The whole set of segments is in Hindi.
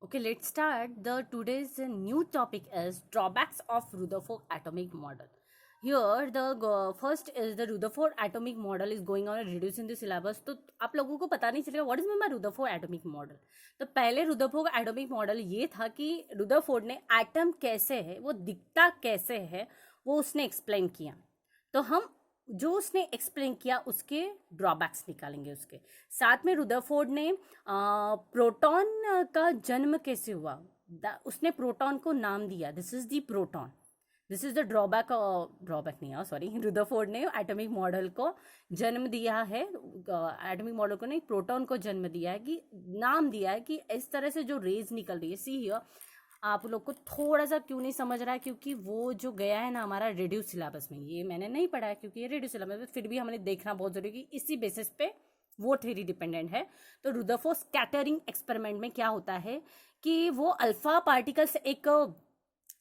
Okay, let's start. The today's new topic is drawbacks of Rutherford atomic model. Here, the first is the Rutherford atomic model is going on reducing the syllabus. तो आप लोगों को पता नहीं चलेगा what is meant by Rutherford atomic model. तो पहले Rutherford atomic model ये था कि Rutherford ने एटम कैसे है, वो दिखता कैसे है, वो उसने एक्सप्लेन किया. तो हम जो उसने एक्सप्लेन किया उसके ड्रॉबैक्स निकालेंगे उसके साथ में. रुदरफोर्ड ने प्रोटॉन का जन्म कैसे हुआ, उसने प्रोटॉन को नाम दिया, this is the proton. This is the drawback नहीं है, सॉरी. रुदरफोर्ड ने एटॉमिक मॉडल को जन्म दिया है, एटॉमिक मॉडल को नहीं, प्रोटॉन को जन्म दिया है, कि नाम दिया है कि इस तरह से जो रेज निकल रही है. सी हियर आप लोग को थोड़ा सा क्यों नहीं समझ रहा है, क्योंकि वो जो गया है ना हमारा रेड्यूस सिलेबस में, ये मैंने नहीं पढ़ा है क्योंकि ये रेड्यूस सिलेबस में, फिर भी हमें देखना बहुत जरूरी कि इसी बेसिस पे वो थ्योरी डिपेंडेंट है. तो रुदरफोर्ड स्कैटरिंग एक्सपेरिमेंट में क्या होता है कि वो अल्फा पार्टिकल्स एक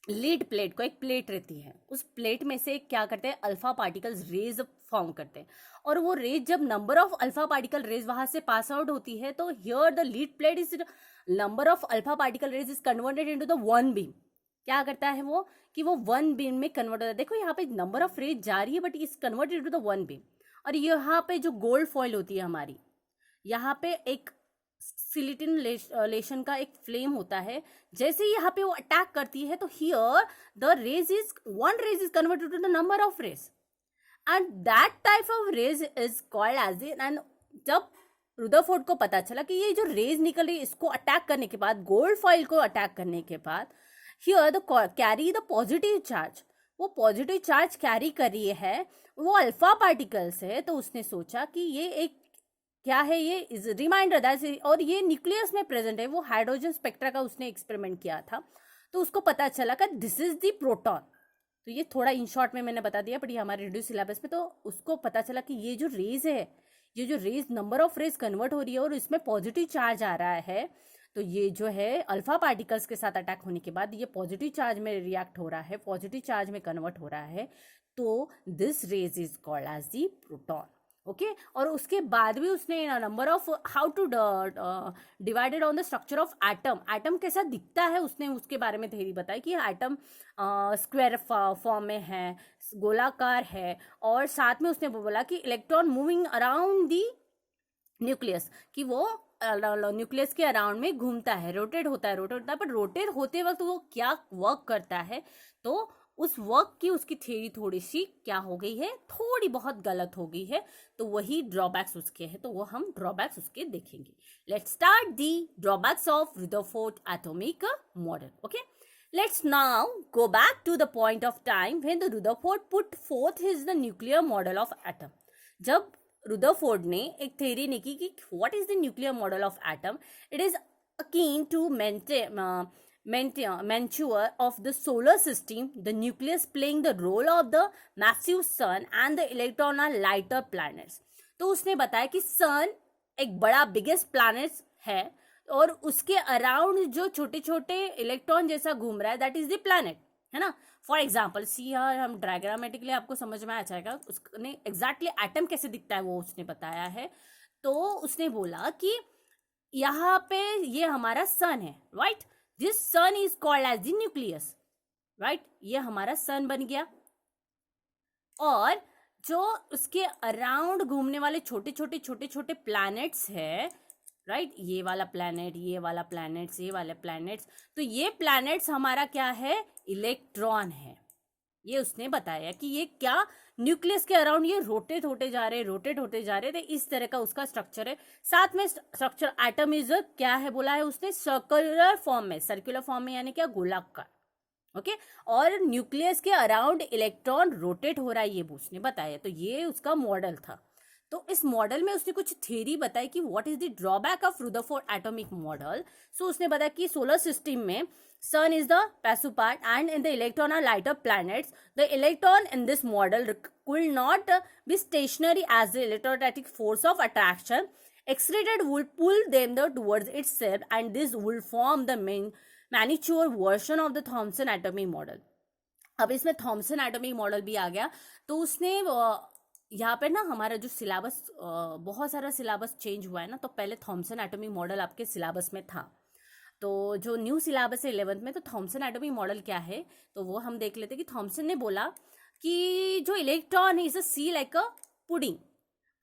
लीड प्लेट को, एक प्लेट रहती है, उस प्लेट में से क्या करते हैं, अल्फा पार्टिकल्स रेज फॉर्म करते हैं. और वो रेज जब number of alpha particle rays वहां से पास आउट होती है, तो here the lead plate is number of alpha particle rays is converted into the one beam. क्या करता है वो कि वो वन बीम में कन्वर्ट होता है. देखो यहाँ पे नंबर ऑफ रेज जा रही है but is converted into the one beam. और यहाँ पे जो गोल्ड फॉइल होती है हमारी, यहाँ पे एक सिलिटिन लेशन का एक फ्लेम होता है. जैसे ही यहाँ पे वो अटैक करती है, तो here the rays is one rays is converted to the number of rays, and that type of rays is called as and जब रुदरफोर्ड को पता चला कि ये जो रेज निकल रही है, इसको अटैक करने के बाद, गोल्ड फॉइल को अटैक करने के बाद, here the carry the positive charge, वो पॉजिटिव चार्ज कैरी कर रही है, वो अल्फा पार्टिकल्स है. तो उसने सोचा कि ये एक क्या है, ये इज रिमाइंडर दैट, और ये न्यूक्लियस में प्रेजेंट है. वो हाइड्रोजन स्पेक्ट्रा का उसने एक्सपेरिमेंट किया था, तो उसको पता चला कि दिस इज द प्रोटॉन. तो ये थोड़ा इन शॉर्ट में मैंने बता दिया, बट ये हमारे रिड्यूस सिलेबस में. तो उसको पता चला कि ये जो रेज है, ये जो rays number of rays convert हो रही है और इसमें पॉजिटिव चार्ज आ रहा है, तो ये जो है अल्फा पार्टिकल्स के साथ अटैक होने के बाद ये पॉजिटिव चार्ज में रिएक्ट हो रहा है, पॉजिटिव चार्ज में कन्वर्ट हो रहा है. तो this rays is called as the proton. Okay और उसके बाद भी उसने number of how to divided on the structure of atom, atom कैसा दिखता है, उसने उसके बारे में थ्योरी बताई कि एटम स्क्वायर फॉर्म में है, गोलाकार है, और साथ में उसने बोला कि electron moving around the nucleus, कि वो न्यूक्लियस के अराउंड में घूमता है, रोटेट होता है, पर रोटेट होते वक्त वो क्या वर्क करता है, तो उस वर्क की उसकी थ्योरी थोड़ी सी क्या हो गई है, थोड़ी बहुत गलत हो गई है. तो वही ड्रॉबैक्स उसके हैं, तो वो हम ड्रॉबैक्स उसके देखेंगे. Let's start the drawbacks of Rutherford atomic model. Okay, let's now go back to the point of time when the Rutherford put forth his the nuclear model of atom. जब रुदरफोर्ड ने एक थ्योरी निकी कि what is the nuclear model of atom, it is akin to mature of the solar system, the nucleus playing the role of the massive sun and the electron are lighter planets. तो उसने बताया कि सन एक बड़ा बिगेस्ट प्लैनेट है और उसके अराउंड जो छोटे छोटे इलेक्ट्रॉन जैसा घूम रहा है, दैट इज द प्लैनेट, है ना. फॉर एग्जाम्पल सी, हम डायग्रामेटिकली आपको समझ में आ जाएगा. उसने एग्जैक्टली एटम कैसे दिखता है वो उसने बताया है. तो उसने बोला कि यहाँ पे ये हमारा सन है, right. This sun is called as the nucleus, right. ये हमारा सन बन गया, और जो उसके अराउंड घूमने वाले छोटे छोटे प्लैनेट्स है, राइट, ये वाला प्लैनेट, ये वाला प्लैनेट्स, ये वाले प्लैनेट्स, तो ये प्लैनेट्स हमारा क्या है, इलेक्ट्रॉन है. ये उसने बताया कि ये क्या न्यूक्लियस के अराउंड ये रोटेट होते जा रहे थे, इस तरह का उसका स्ट्रक्चर है. साथ में स्ट्रक्चर एटम इज क्या है बोला है उसने, सर्कुलर फॉर्म में यानी क्या, गोलाकार. ओके और न्यूक्लियस के अराउंड इलेक्ट्रॉन रोटेट हो रहा है, ये उसने बताया. तो ये उसका मॉडल था. तो इस मॉडल में उसने कुछ थ्योरी बताई कि what is the drawback of Rutherford atomic model. So उसने बताया कि सोलर सिस्टम में sun is the passive part and in the electron are lighter planets. The electron in this model could not be stationary as the electrostatic force of attraction exerted would pull them towards itself, and this would form the miniature version of the Thomson atomic model. अब इसमें थॉमसन एटॉमिक मॉडल भी आ गया. तो उसने यहाँ पे ना हमारा जो सिलेबस, बहुत सारा सिलेबस चेंज हुआ है ना, तो पहले थॉमसन एटॉमिक मॉडल आपके सिलेबस में था. तो जो न्यू सिलेबस है 11th में, तो थॉमसन एटॉमिक मॉडल क्या है तो वो हम देख लेते हैं कि थॉमसन ने बोला कि जो इलेक्ट्रॉन है is a see like a pudding,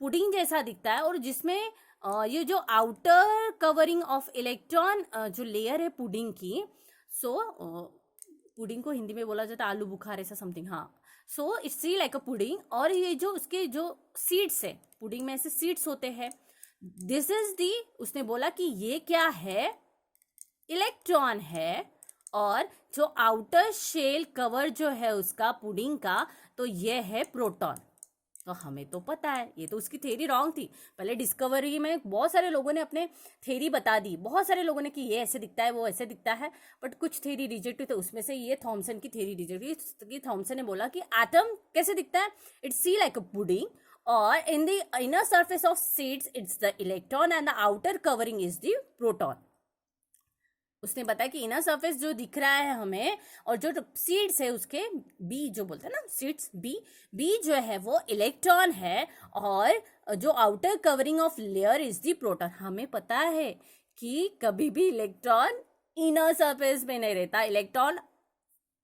pudding जैसा दिखता है, और जिसमें ये जो आउटर कवरिंग ऑफ इलेक्ट्रॉन जो लेयर है पुडिंग की, सो पुडिंग को हिंदी में बोला जाता है आलू बुखार ऐसा समथिंग, हाँ। So it's see like a pudding, और ये जो उसके जो सीड्स है, पुडिंग में ऐसे सीड्स होते हैं, दिस इज दी, उसने बोला कि ये क्या है, इलेक्ट्रॉन है, और जो आउटर शेल कवर जो है उसका पुडिंग का, तो ये है प्रोटॉन। तो हमें तो पता है, ये तो उसकी थ्योरी रॉन्ग थी। पहले डिस्कवरी में बहुत सारे लोगों ने अपने थ्योरी बता दी, बहुत सारे लोगों ने कि ये ऐसे दिखता है वो ऐसे दिखता है, बट कुछ थ्योरी रिजेक्ट हुई, तो उसमें से ये थॉमसन की थ्योरी रिजेक्ट हुई। थॉमसन ने बोला कि एटम कैसे दिखता है, it's see like a pudding, और in the inner surface of seeds it's the electron and the outer covering is the proton. उसने बताया कि इनर सरफेस जो दिख रहा है हमें, और जो सीड्स है उसके बी जो बोलते हैं ना, सीड्स बी जो है वो इलेक्ट्रॉन है, और जो outer covering of layer is the proton. हमें पता है कि कभी भी इलेक्ट्रॉन इनर सरफेस में नहीं रहता, electron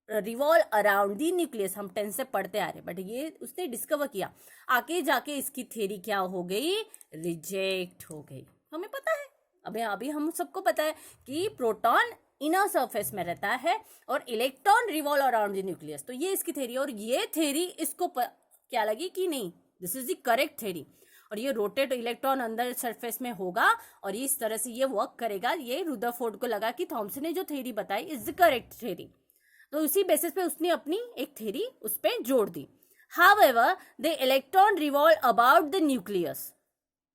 revolve around the nucleus, हम 10 से पढ़ते आ रहे, बट ये उसने डिस्कवर किया, आके जाके इसकी थ्योरी क्या हो गई, रिजेक्ट हो गई। हमें पता है, अभी हम सबको पता है कि प्रोटॉन इनर सरफेस में रहता है और electron revolve around the nucleus, तो ये इसकी थ्योरी, और ये थ्योरी इसको क्या लगी कि नहीं, this is the correct theory, और ये रोटेट इलेक्ट्रॉन अंदर सरफेस में होगा और इस तरह से ये वर्क करेगा। ये रुदरफोर्ड को लगा कि थॉमसन ने जो थ्योरी बताई इज द करेक्ट थ्योरी, तो उसी बेसिस पे उसने अपनी एक थ्योरी उस पर जोड़ दी। However the electron revolve about the nucleus,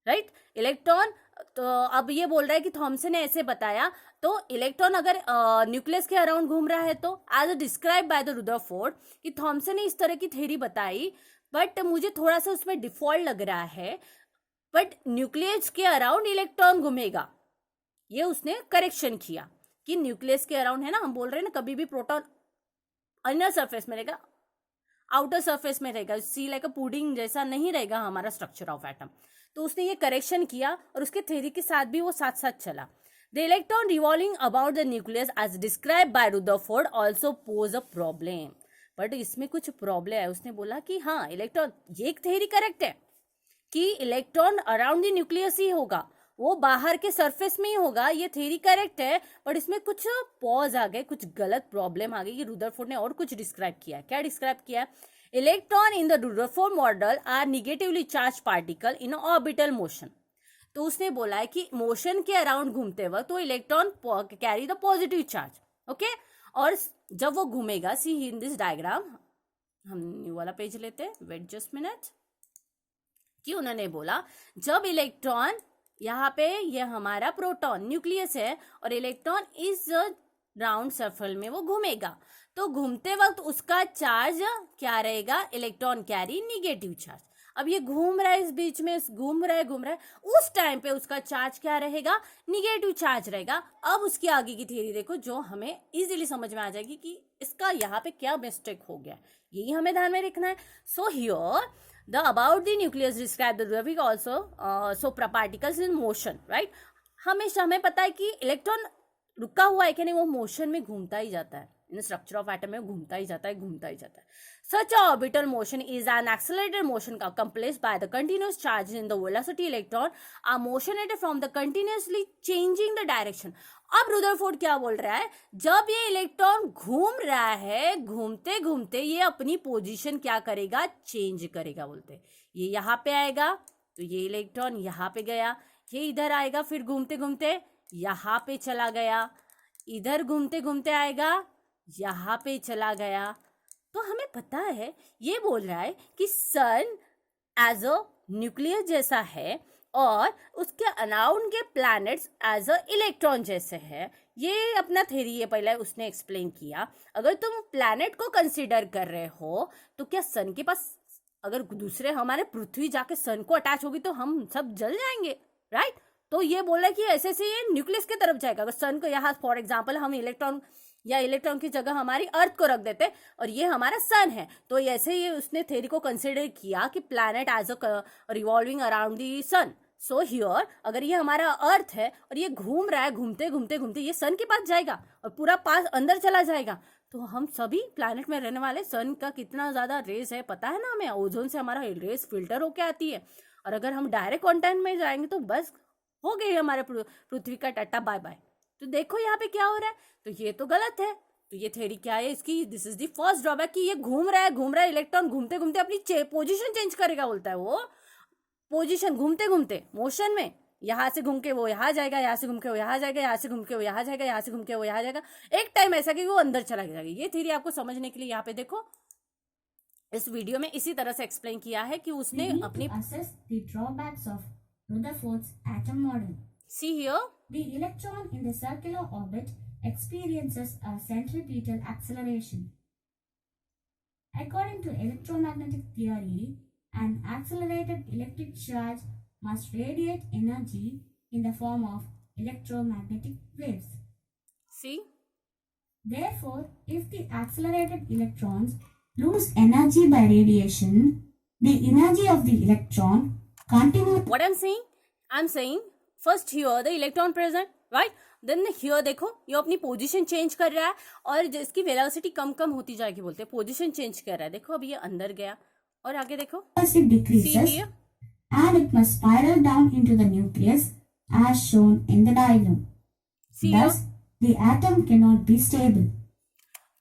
right, electron, तो अब ये बोल रहा है कि थॉमसन ने ऐसे बताया, तो इलेक्ट्रॉन अगर न्यूक्लियस के अराउंड घूम रहा है, तो as describe by the Rutherford, कि थॉमसन ने इस तरह की थ्योरी बताई, बट मुझे थोड़ा सा उसमें डिफॉल्ट लग रहा है, बट न्यूक्लियस के अराउंड इलेक्ट्रॉन घूमेगा, ये उसने करेक्शन किया कि न्यूक्लियस के अराउंड है ना, हम बोल रहे हैं ना कभी भी प्रोटॉन इनर सरफेस में रहेगा, आउटर सरफेस में रहेगा, सी लाइक अ पुडिंग जैसा नहीं रहेगा हमारा स्ट्रक्चर ऑफ एटम। तो उसने ये करेक्शन किया और उसके थ्योरी के साथ भी वो साथ साथ चला। The electron revolving about the nucleus as describe by Rutherford also pose a problem, but इसमें कुछ प्रॉब्लम है। उसने बोला कि हाँ इलेक्ट्रॉन, ये एक थ्योरी करेक्ट है कि इलेक्ट्रॉन अराउंड द न्यूक्लियस ही होगा, वो बाहर के सरफेस में ही होगा, ये थ्योरी करेक्ट है, बट इसमें कुछ पॉज आ गए, कुछ गलत प्रॉब्लम आ गई कि रुदरफोर्ड ने और कुछ डिस्क्राइब किया। क्या डिस्क्राइब किया, electron in the Rutherford model are negatively charge particle in orbital motion. तो उसने बोला है कि मोशन के अराउंड घूमते वक्त तो electron carry the positive charge, okay, और जब वो घूमेगा, सी इन दिस डायग्राम, हम न्यू वाला पेज लेते हैं, वेट जस्ट मिनट, कि उन्होंने बोला जब इलेक्ट्रॉन, यहाँ पे ये हमारा प्रोटॉन न्यूक्लियस है और इलेक्ट्रॉन इस राउंड सर्कल में वो घूमेगा, तो घूमते वक्त उसका चार्ज क्या रहेगा, इलेक्ट्रॉन कैरी निगेटिव चार्ज। अब ये घूम रहा है इस बीच में, घूम रहा है, उस टाइम पे उसका चार्ज क्या रहेगा, निगेटिव चार्ज रहेगा। अब उसकी आगे की थ्योरी देखो जो हमें इजीली समझ में आ जाएगी कि इसका यहाँ पे क्या मिस्टेक हो गया, यही हमें ध्यान में रखना है। So here the about the nucleus describe the Rubik also so particles in motion, right, हमेशा हमें पता है कि इलेक्ट्रॉन रुका हुआ है कि नहीं, वो मोशन में घूमता ही जाता है, इन स्ट्रक्चर ऑफ एटम में घूमता ही जाता है। Such a orbital motion is an accelerated motion accomplished by the continuous charges in the velocity electron are motionated from the continuously changing the direction। अब रुदरफोर्ड क्या बोल रहा है, जब ये इलेक्ट्रॉन घूम रहा है, घूमते घूमते ये अपनी पोजीशन क्या करेगा, चेंज करेगा। बोलते ये यहाँ पे आएगा तो ये इलेक्ट्रॉन यहाँ पे गया, ये इधर आएगा, फिर घूमते घूमते यहाँ पे चला गया, इधर घूमते घूमते आएगा, यहाँ पे चला गया। तो हमें पता है, ये बोल रहा है कि सन एज अ न्यूक्लियस जैसा है और उसके अराउंड के प्लैनेट्स एज अ इलेक्ट्रॉन जैसे है। ये अपना थ्योरी ये पहले उसने एक्सप्लेन किया। अगर तुम प्लैनेट को कंसीडर कर रहे हो तो क्या सन के पास, अगर दूसरे हमारे पृथ्वी जाके सन को अटैच होगी तो हम सब जल जाएंगे, राइट। तो ये बोल रहा है कि ऐसे से ये न्यूक्लियस की तरफ जाएगा। अगर सन को यहाँ फॉर एग्जाम्पल हम इलेक्ट्रॉन या इलेक्ट्रॉन की जगह हमारी अर्थ को रख देते और ये हमारा सन है, तो ऐसे ही उसने थ्योरी को कंसिडर किया कि planet as a revolving around the sun, so here अगर ये हमारा अर्थ है और ये घूम रहा है, घूमते घूमते घूमते ये सन के पास जाएगा और पूरा पास अंदर चला जाएगा, तो हम सभी प्लैनेट में रहने वाले सन का कितना ज्यादा रेस है पता है ना हमें, ओजोन से हमारा रेस फिल्टर होके आती है। और अगर हम डायरेक्ट कॉन्टेंट में जाएंगे तो बस हो गई हमारे पृथ्वी का टाटा बाय बाय। तो देखो यहाँ पे क्या हो रहा है, तो ये तो गलत है। तो ये थ्योरी क्या है इसकी, this is the first drawback कि ये घूम रहा है, इलेक्ट्रॉन घूमते घूमते अपनी पोजीशन चेंज करेगा, बोलता है वो पोजीशन घूमते घूमते मोशन में, यहाँ से घूम के वो यहाँ जाएगा, यहाँ से घूम के वो यहाँ जाएगा, यहाँ से घूम के वो यहाँ जाएगा, यहाँ से घूम के वो यहाँ जाएगा, एक टाइम ऐसा कि वो अंदर चला जाएगा। ये थ्योरी आपको समझने के लिए यहाँ पे देखो इस वीडियो में इसी तरह से एक्सप्लेन किया है कि उसने अपनी assess the drawbacks of Rutherford's atom model. See here, the electron in the circular orbit experiences a centripetal acceleration. According to electromagnetic theory, an accelerated electric charge must radiate energy in the form of electromagnetic waves. See? Therefore, if the accelerated electrons lose energy by radiation, the energy of the electron continues. What I'm saying? I'm saying first here the electron present, right? Then here देखो ये अपनी पोजीशन चेंज कर रहा है और जिसकी वेलोसिटी कम कम होती जाएगी, बोलते हैं पोजीशन चेंज कर रहा है। देखो अभी ये अंदर गया और आगे देखो it decreases and it must spiral down into the nucleus as shown in the diagram. See Thus, the atom cannot be stable.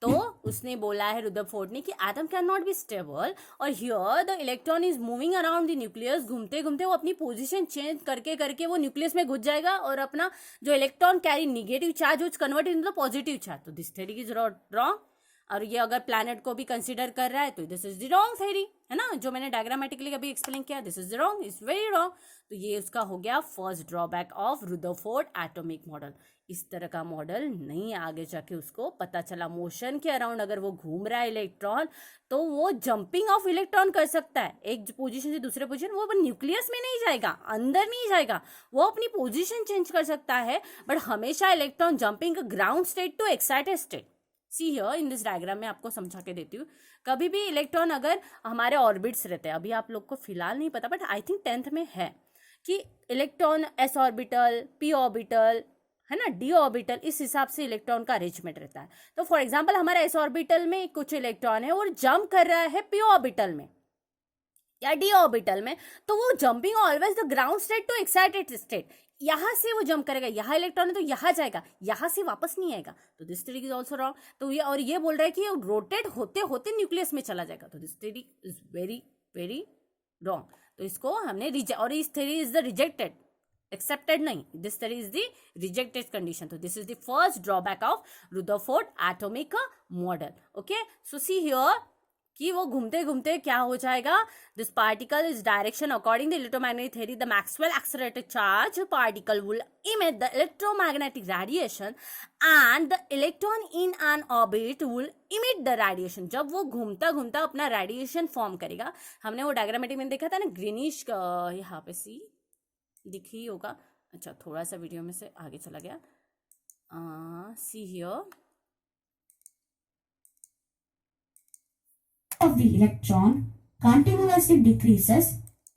तो उसने बोला है रुदरफोर्ड ने कि atom can not be stable और here the electron is moving around the nucleus, घूमते घूमते वो अपनी पोजीशन चेंज करके करके वो न्यूक्लियस में घुस जाएगा और अपना जो इलेक्ट्रॉन कैरी निगेटिव चार्ज वो कन्वर्ट इनटू पॉजिटिव चार्ज। तो दिस थ्योरी इज रॉन्ग। और ये अगर प्लैनेट को भी कंसिडर कर रहा है तो this is the wrong theory, है ना, जो मैंने डायग्रामेटिकली अभी एक्सप्लेन किया, this is the wrong, is very wrong. तो ये उसका हो गया first drawback of Rutherford atomic model. इस तरह का मॉडल नहीं आगे जाके उसको पता चला, मोशन के अराउंड अगर वो घूम रहा है इलेक्ट्रॉन तो वो जंपिंग ऑफ इलेक्ट्रॉन कर सकता है एक पोजीशन से दूसरे पोजीशन, वो न्यूक्लियस में नहीं जाएगा, अंदर नहीं जाएगा, वो अपनी पोजीशन चेंज कर सकता है, बट हमेशा electron jumping ground state to excited state. See here in this diagram में आपको समझा के देती हूँ। कभी भी इलेक्ट्रॉन अगर हमारे ऑर्बिट्स रहते हैं, अभी आप लोग को फिलहाल नहीं पता बट आई थिंक 10th में है कि electron S orbital, P orbital, है ना, डी ऑर्बिटल, इस हिसाब से इलेक्ट्रॉन का अरेंजमेंट रहता है। तो फॉर एग्जांपल हमारा एस ऑर्बिटल में कुछ इलेक्ट्रॉन है और जंप कर रहा है पी ऑर्बिटल में या डी ऑर्बिटल में, तो वो jumping always the ground state to excited state, यहां से वो जंप करेगा, यहाँ इलेक्ट्रॉन है तो यहाँ जाएगा, यहाँ से वापस नहीं आएगा। तो this theory is also wrong. तो ये और ये बोल रहा है कि रोटेट होते होते न्यूक्लियस में चला जाएगा, तो this theory is very very wrong. तो इसको हमने और इस theory is the rejected, accepted नहीं, this theory is the rejected condition. तो this is the first drawback of Rutherford atomic model. Okay, so see here कि वो घूमते घूमते क्या हो जाएगा, this particle is direction according the electromagnetic theory, the Maxwell accelerated charge particle will emit the electromagnetic radiation and the electron in an orbit will emit the radiation। जब वो घूमता घूमता अपना रेडिएशन फॉर्म करेगा, हमने वो डायग्रामेटिक में देखा था ना, ग्रीनिश, यहाँ पे सी दिखी होगा, अच्छा थोड़ा सा वीडियो में से आगे चला गया, see here of the electron continuously decreases,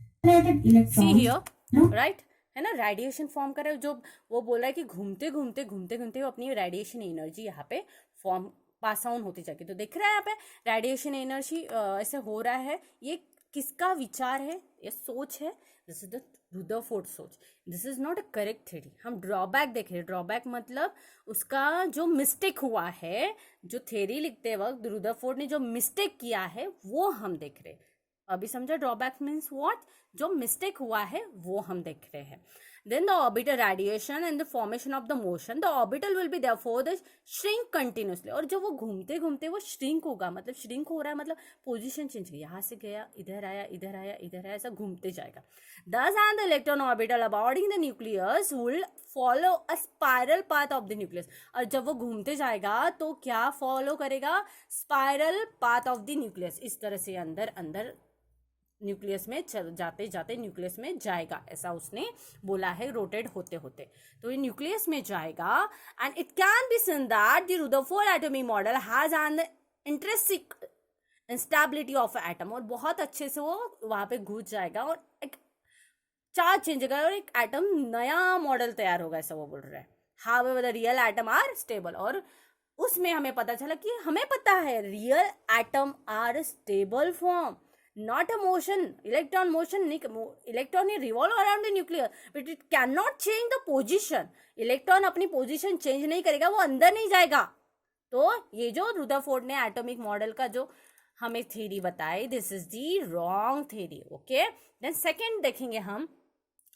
accelerated electrons, see here right, है ना, रेडिएशन फॉर्म करे, जो वो बोल रहा है कि घूमते घूमते घूमते घूमते वो अपनी रेडिएशन एनर्जी यहाँ पे फॉर्म पास ऑन होती जाएगी। तो देख रहा है यहाँ पे रेडिएशन एनर्जी ऐसे हो रहा है, ये किसका विचार है, ये सोच है, दिस इज द रुदरफोर्ड सोच, this is not a correct theory. हम ड्रॉबैक देख रहे हैं, ड्रॉबैक मतलब उसका जो मिस्टेक हुआ है, जो थ्योरी लिखते वक्त रुदरफोर्ड ने जो मिस्टेक किया है वो हम देख रहे हैं। अभी समझा ड्रॉबैक मीन्स व्हाट, जो मिस्टेक हुआ है वो हम देख रहे हैं। Then the orbital radiation and the formation of the motion, the orbital will be therefore the shrink continuously, और जब वो घूमते घूमते वो श्रिंक होगा, मतलब श्रिंक हो रहा है मतलब पोजीशन चेंज, यहाँ से गया इधर आया इधर आया इधर आया, ऐसा घूमते जाएगा। Thus and the electron orbital abouting the nucleus will follow a spiral path of the nucleus, और जब वो घूमते जाएगा तो क्या फॉलो करेगा, spiral path of the nucleus, इस तरह से अंदर अंदर न्यूक्लियस में जाते जाते न्यूक्लियस में जाएगा, ऐसा उसने बोला है, रोटेट होते होते तो ये न्यूक्लियस में जाएगा। And it can be seen that the Rutherford atomic model has an intrinsic instability of atom, और बहुत अच्छे से वो वहां पे घुस जाएगा और एक चार्ज चेंज होगा और एक एटम नया मॉडल तैयार होगा, ऐसा वो बोल रहा है. However the real atom are stable. और उसमें हमें पता चला कि हमें पता है real atom are stable form, not a motion, electron motion. Electron revolve around the nucleus but it cannot change the position. Electron अपनी पोजीशन चेंज नहीं करेगा, वो अंदर नहीं जाएगा. तो ये जो रुदरफोर्ड ने एटॉमिक मॉडल का जो हमें थ्योरी बताई, this is the wrong theory. Okay, then second देखेंगे हम.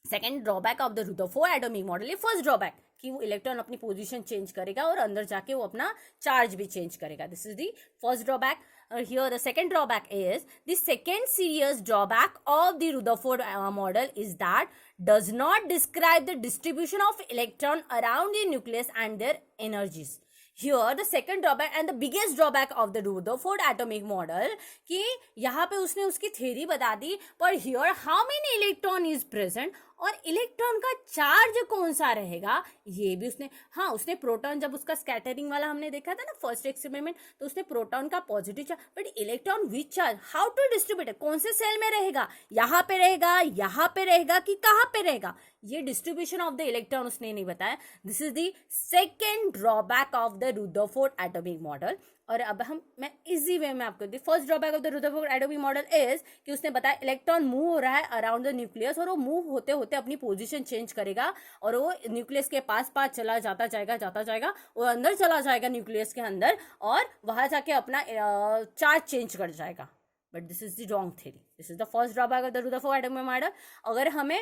Second drawback of the Rutherford atomic model. ये फर्स्ट ड्रॉबैक कि वो इलेक्ट्रॉन अपनी पोजीशन चेंज करेगा और अंदर जाके वो अपना चार्ज भी चेंज करेगा. This is the first drawback. Here the second drawback is the second serious drawback of the Rutherford model is that does not describe the distribution of electron around the nucleus and their energies. Here the second drawback and the biggest drawback of the Rutherford atomic model कि यहाँ पे उसने उसकी थ्योरी बता दी, पर here how many electron is present और इलेक्ट्रॉन का चार्ज कौन सा रहेगा ये भी उसने. हाँ, उसने प्रोटॉन, जब उसका स्कैटरिंग वाला हमने देखा था ना फर्स्ट एक्सपेरिमेंट, तो उसने प्रोटॉन का positive charge, but electron which charge, how to distribute, कौन से सेल में रहेगा, यहाँ पे रहेगा, यहाँ पे रहेगा कि कहाँ पे रहेगा, ये डिस्ट्रीब्यूशन ऑफ द इलेक्ट्रॉन उसने नहीं बताया. This is the second drawback of the Rutherford atomic model. और अब मैं इजी वे में आपको, first drawback of the Rutherford atomic model is कि उसने बताया इलेक्ट्रॉन मूव हो रहा है अराउंड द न्यूक्लियस और वो मूव होते होते अपनी पोजीशन चेंज करेगा और वो न्यूक्लियस के पास चला जाता जाएगा, वो अंदर चला जाएगा न्यूक्लियस के अंदर और वहां जाके अपना चार्ज चेंज कर जाएगा. But this is the wrong theory. This is the first drawback of the Rutherford atomic model. अगर हमें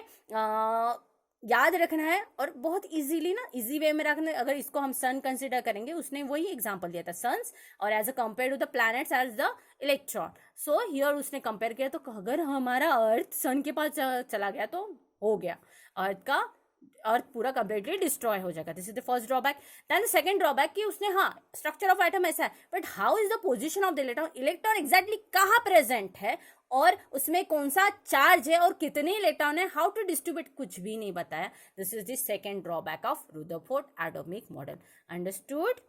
याद रखना है और बहुत इजीली ना, इजी वे में रखना, अगर इसको हम सन कंसिडर करेंगे, उसने वही एग्जांपल दिया था सन्स और as a compare to the planets as the electron. So here उसने कंपेयर किया, तो अगर हमारा अर्थ सन के पास चला गया तो हो गया, अर्थ पूरा कंप्लीटली डिस्ट्रॉय हो जाएगा. This is the first drawback. Then second drawback कि उसने, हाँ, स्ट्रक्चर ऑफ एटम ऐसा है, but how is the position of the electron exactly कहाँ प्रेजेंट है और उसमें कौन सा चार्ज है और कितने इलेक्ट्रॉन है, हाउ टू डिस्ट्रीब्यूट, कुछ भी नहीं बताया. This is the second drawback of Rutherford atomic model. Understood?